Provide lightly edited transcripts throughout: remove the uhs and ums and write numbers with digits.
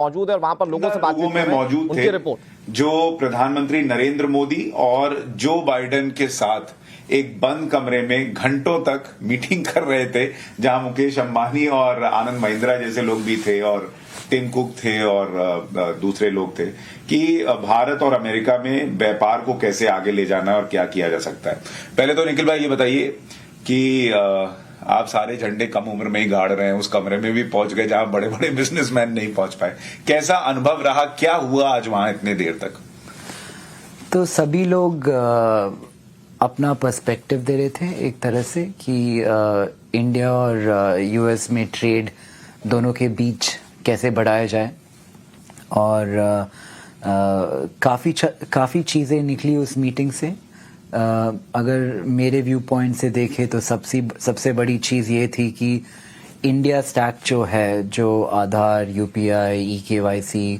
मौजूद है और वहां पर लोगों से बातचीत में मौजूद थे जो प्रधानमंत्री नरेंद्र मोदी और जो बाइडेन के साथ एक बंद कमरे में घंटों तक मीटिंग कर रहे थे, जहां मुकेश अंबानी और आनंद महिंद्रा जैसे लोग भी थे और टिम कुक थे और दूसरे लोग थे कि भारत और अमेरिका में व्यापार को कैसे आगे ले जाना और क्या किया जा सकता है। पहले तो निखिल भाई ये बताइए कि आप सारे झंडे कम उम्र में ही गाड़ रहे हैं, उस कमरे में भी पहुंच गए जहां बड़े बड़े बिजनेसमैन नहीं पहुंच पाए। कैसा अनुभव रहा, क्या हुआ आज वहां इतने देर तक? तो सभी लोग अपना पर्सपेक्टिव दे रहे थे एक तरह से कि इंडिया और यूएस में ट्रेड दोनों के बीच कैसे बढ़ाया जाए और काफ़ी चीज़ें निकली उस मीटिंग से। अगर मेरे व्यू पॉइंट से देखें तो सबसे बड़ी चीज़ ये थी कि इंडिया स्टैक जो है, जो आधार, यूपीआई, EKYC,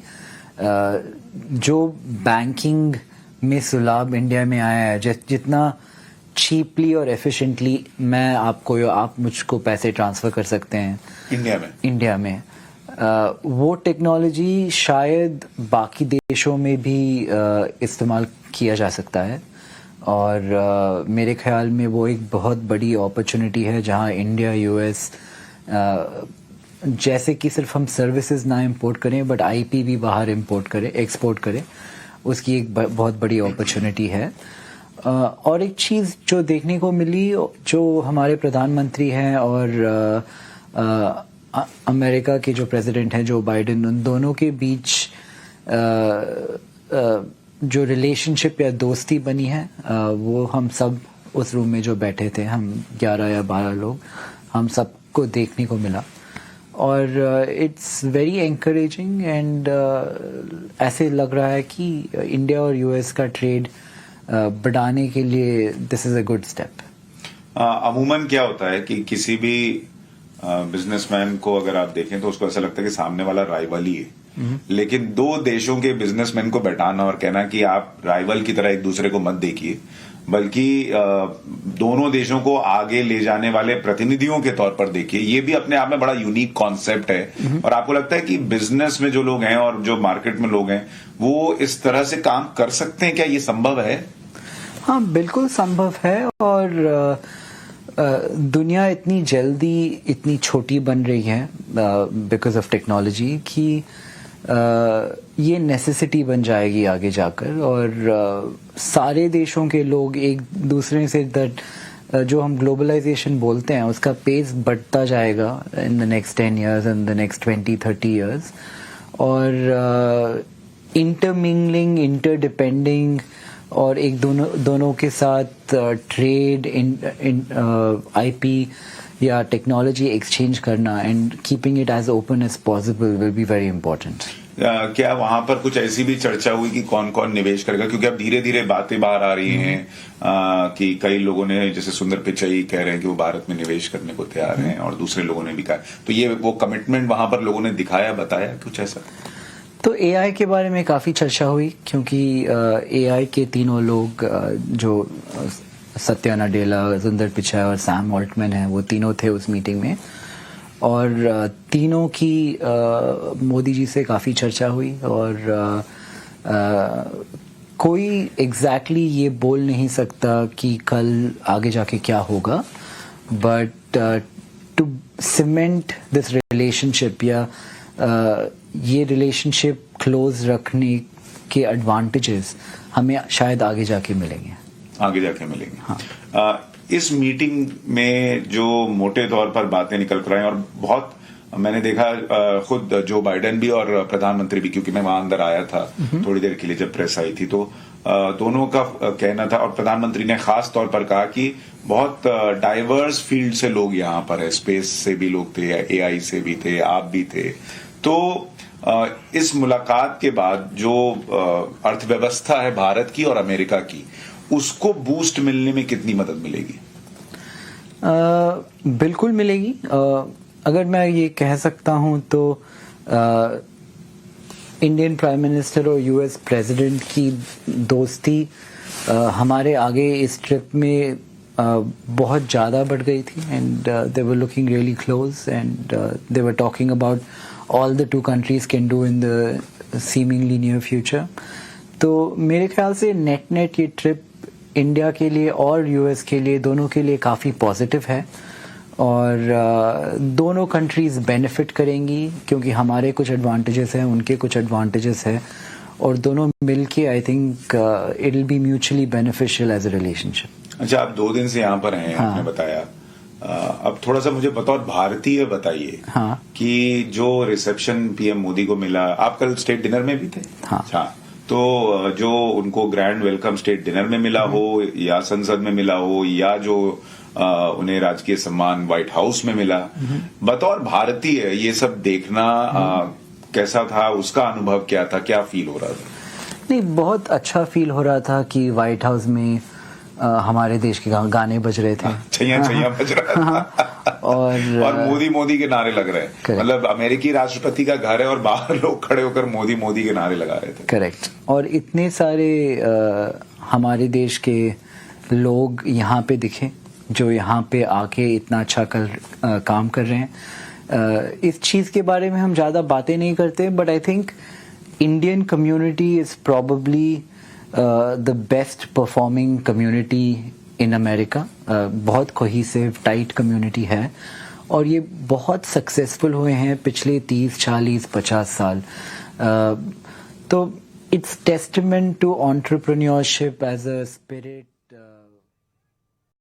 जो बैंकिंग में सुलभ इंडिया में आया है, जितना चीपली और एफिशिएंटली आप मुझको पैसे ट्रांसफ़र कर सकते हैं इंडिया में वो टेक्नोलॉजी शायद बाकी देशों में भी इस्तेमाल किया जा सकता है और मेरे ख्याल में वो एक बहुत बड़ी अपॉर्चुनिटी है जहां इंडिया यूएस जैसे कि सिर्फ हम सर्विसेज ना इंपोर्ट करें बट आईपी भी बाहर एक्सपोर्ट करें, उसकी एक बहुत बड़ी अपॉर्चुनिटी है। और एक चीज़ जो देखने को मिली, जो हमारे प्रधानमंत्री हैं और अमेरिका के जो प्रेसिडेंट हैं जो बाइडेन, उन दोनों के बीच जो रिलेशनशिप या दोस्ती बनी है वो हम सब उस रूम में जो बैठे थे, हम 11 या 12 लोग, हम सबको देखने को मिला और इट्स वेरी एनकरेजिंग एंड ऐसे लग रहा है कि इंडिया और यूएस का ट्रेड बढ़ाने के लिए this is a good step. अमूमन क्या होता है कि किसी भी बिजनेसमैन को अगर आप देखें तो उसको ऐसा लगता है कि सामने वाला राइवल ही है, लेकिन दो देशों के बिजनेसमैन को बैठाना और कहना कि आप राइवल की तरह एक दूसरे को मत देखिए, बल्कि दोनों देशों को आगे ले जाने वाले प्रतिनिधियों के तौर पर देखिए, ये भी अपने आप में बड़ा यूनिक कॉन्सेप्ट है। और आपको लगता है कि बिजनेस में जो लोग हैं और जो मार्केट में लोग हैं वो इस तरह से काम कर सकते हैं? क्या ये संभव है? हाँ, बिल्कुल संभव है और दुनिया इतनी जल्दी इतनी छोटी बन रही है बिकॉज ऑफ टेक्नोलॉजी कि ये नेसेसिटी बन जाएगी आगे जाकर और सारे देशों के लोग एक दूसरे से जो हम ग्लोबलाइजेशन बोलते हैं उसका पेस बढ़ता जाएगा in the next 10 years in the next 20-30 years और इंटरमिंगलिंग, इंटरडिपेंडिंग और एक दोनों के साथ ट्रेड आईपी या टेक्नोलॉजी एक्सचेंज करना and keeping it as open as possible will be very important. क्या वहां पर कुछ ऐसी भी चर्चा हुई कि कौन कौन निवेश करेगा? क्योंकि अब धीरे धीरे बातें बाहर आ रही हैं कि कई लोगों ने, जैसे सुंदर पिचाई कह रहे हैं कि वो भारत में निवेश करने को तैयार हैं और दूसरे लोगों ने भी कहा, तो ये वो कमिटमेंट वहां पर लोगों ने दिखाया, बताया कुछ ऐसा? तो AI के बारे में काफ़ी चर्चा हुई क्योंकि AI के तीनों लोग जो सत्या नाडेला, सुंदर पिचाई और सैम ऑल्टमैन हैं, वो तीनों थे उस मीटिंग में और तीनों की मोदी जी से काफ़ी चर्चा हुई और कोई एग्जैक्टली ये बोल नहीं सकता कि कल आगे जाके क्या होगा, but to cement this relationship या ये रिलेशनशिप क्लोज रखने के एडवांटेजेस हमें शायद आगे जाके मिलेंगे। हाँ। इस मीटिंग में जो मोटे तौर पर बातें निकल कर आई और बहुत मैंने देखा, खुद जो बाइडेन भी और प्रधानमंत्री भी, क्योंकि मैं वहां अंदर आया था थोड़ी देर के लिए जब प्रेस आई थी, तो दोनों का कहना था और प्रधानमंत्री ने खास तौर पर कहा कि बहुत डाइवर्स फील्ड से लोग यहाँ पर है, स्पेस से भी लोग थे, AI से भी थे, आप भी थे। तो इस मुलाकात के बाद जो अर्थव्यवस्था है भारत की और अमेरिका की, उसको बूस्ट मिलने में कितनी मदद मिलेगी? बिल्कुल मिलेगी। अगर मैं ये कह सकता हूं तो इंडियन प्राइम मिनिस्टर और यूएस प्रेसिडेंट की दोस्ती हमारे आगे इस ट्रिप में बहुत ज़्यादा बढ़ गई थी and they were looking really close and they were talking about all the two countries can do in the seemingly near future. तो मेरे ख्याल से नेट ये ट्रिप इंडिया के लिए और यूएस के लिए दोनों के लिए काफ़ी पॉजिटिव है और दोनों कंट्रीज बेनिफिट करेंगी क्योंकि हमारे कुछ एडवांटेजेस हैं, उनके कुछ एडवांटेजेस हैं और दोनों मिलके I think it will be mutually beneficial as a relationship. अच्छा, आप 2 दिन से यहाँ पर हैं, आपने बताया। अब थोड़ा सा मुझे बतौर भारतीय बताइए कि जो रिसेप्शन पीएम मोदी को मिला, आप कल स्टेट डिनर में भी थे? हाँ। तो जो उनको ग्रैंड वेलकम स्टेट डिनर में मिला हो या संसद में मिला हो या जो उन्हें राजकीय सम्मान व्हाइट हाउस में मिला, बतौर भारतीय ये सब देखना कैसा था? उसका अनुभव क्या था? क्या फील हो रहा था? नहीं, बहुत अच्छा फील हो रहा था कि व्हाइट हाउस में हमारे देश के गाने बज रहे थे, छैया बज रहा था और मोदी के नारे लग रहे हैं। मतलब अमेरिकी राष्ट्रपति का घर है और बाहर लोग खड़े होकर मोदी के नारे लगा रहे थे। करेक्ट। और इतने सारे हमारे देश के लोग यहाँ पे दिखे जो यहाँ पे आके इतना अच्छा काम कर रहे हैं। इस चीज़ के बारे में हम ज़्यादा बातें नहीं करते, but I think Indian community is probably the best performing community in America. बहुत कोहेसिव टाइट कम्युनिटी है और ये बहुत सक्सेसफुल हुए हैं पिछले 30, 40, 50 साल। तो it's testament to entrepreneurship as a spirit.